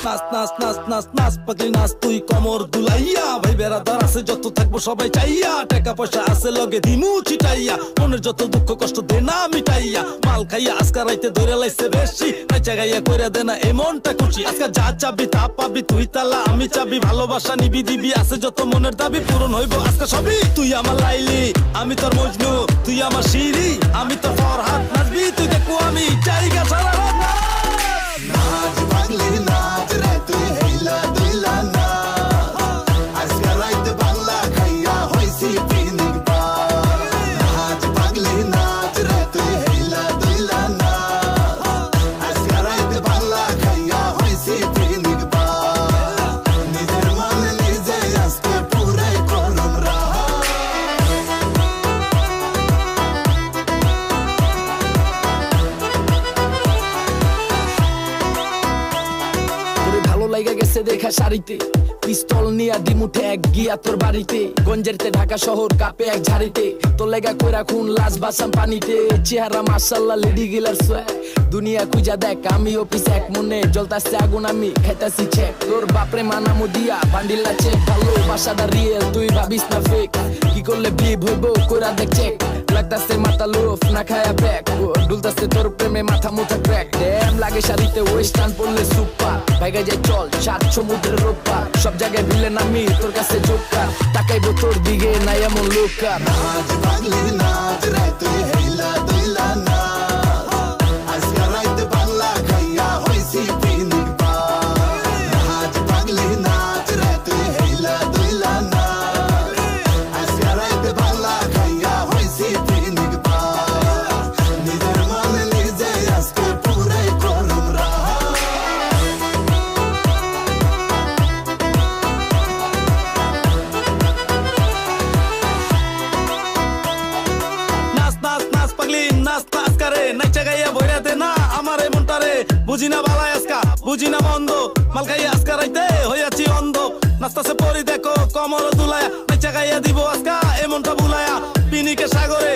নাচ নাচ নাচ নাচ নাচ পাগলি নাচ তুই কমর দুলাইয়া ভাই বেড়াদার আছে যত থাকবো সবাই চাইয়া টাকা পয়সা আছে লগে দিমু চিটাইয়া মনের যত দুঃখ কষ্ট দে না মিটাইয়া মাল খাইয়া আজকা রাইতে ধরে লাইছে বেশি নাচা গাইয়া কইরা দে না এমনটা খুশি আজকা যা চাবি তা পাবি তুই তালা আমি চাবি ভালোবাসা নিবি দিবি আছে যত মনের দাবি পূরণ হইব আজকা সবই তুই আমার লাইলি আমি তোর মজনু তুই আমার শিরি আমি তোর ফরহাদ নাচবি তুই দেখো আমি জায়গা সারা রাত নাচ পাগলি নাচ রে তুই হেলা দুইলা না আজকে রাইতে বাংলা খাইয়া হইছি পিকনিক পার নাচ পাগলি নাচ রে তুই হেলা দুইলা না আজকে রাইতে বাংলা খাইয়া হইছি পিকনিক পার নিজের মনে নিজে আজকে পুরাই করুম রাহা ভালো লাগা গেছে দেখা শাড়িতে পিস্তল নিয়া দিমুঠে এক গিয়া তোর বাড়িতে গঞ্জেরতে ঢাকা শহর কাপে এক ঝাড়িতে তোর লেগা কইরা খুন লাশ বাসাম পানিতে চেহারা মাশাআল্লাহ লেডি গিলার সোয়া দুনিয়া খুঁজা দেখ আমি অফিস এক মনে জ্বলতাছে আগুন আমি খাইতাছি চেক তোর বাপরে মানামু দিয়া বান্ডিলা চেক ভালো বাসাটা রিয়েল তুই ভাবিস না ফেক কি করলে বিয়ে হইব কইরা দেখ চেক লাগতাছে মাথা লোফ না খায়া ব্যাক ডুলতাছে তোর প্রেমে মাথা মুথা ক্র্যাক ড্যাম লাগে শাড়িতে ওয়েস্টার্ন পরলে সুপার ভাইগা যায় চল চার সমুদ্রের রোপা সব জায়গায় ভিলেন আমি তোর কাছে জোকার তাকাইবো তোর দিকে নাই এমন লোকার নাচ পাগলি নাচ রে তুই হেলা দুইলা না আজকে রাইতে বাংলা খাইয়া হইছি পিকনিক পার নাচ পাগলি নাচ রে তুই হেলা দুইলা না আজকে রাইতে বাংলা খাইয়া হইছি পিকনিক পার নিজের মনে নিজে আজকে পুরাই করুম রাহা নাচ নাচ নাচ পাগলি নাচ নাচ করে নাচা গাইয়া ভইরা দে না আমার মনটারে বুঝি না বালাই আজকা বুঝি না মন্দ মাল খাইয়া আজকা রাইতে হইয়াছি অন্ধ নাচতাছে পরি দেখো কমর দুলায়া নাচা গাইয়া দিব আজকা এমনটা বুলায়া পিনিকে সাগরে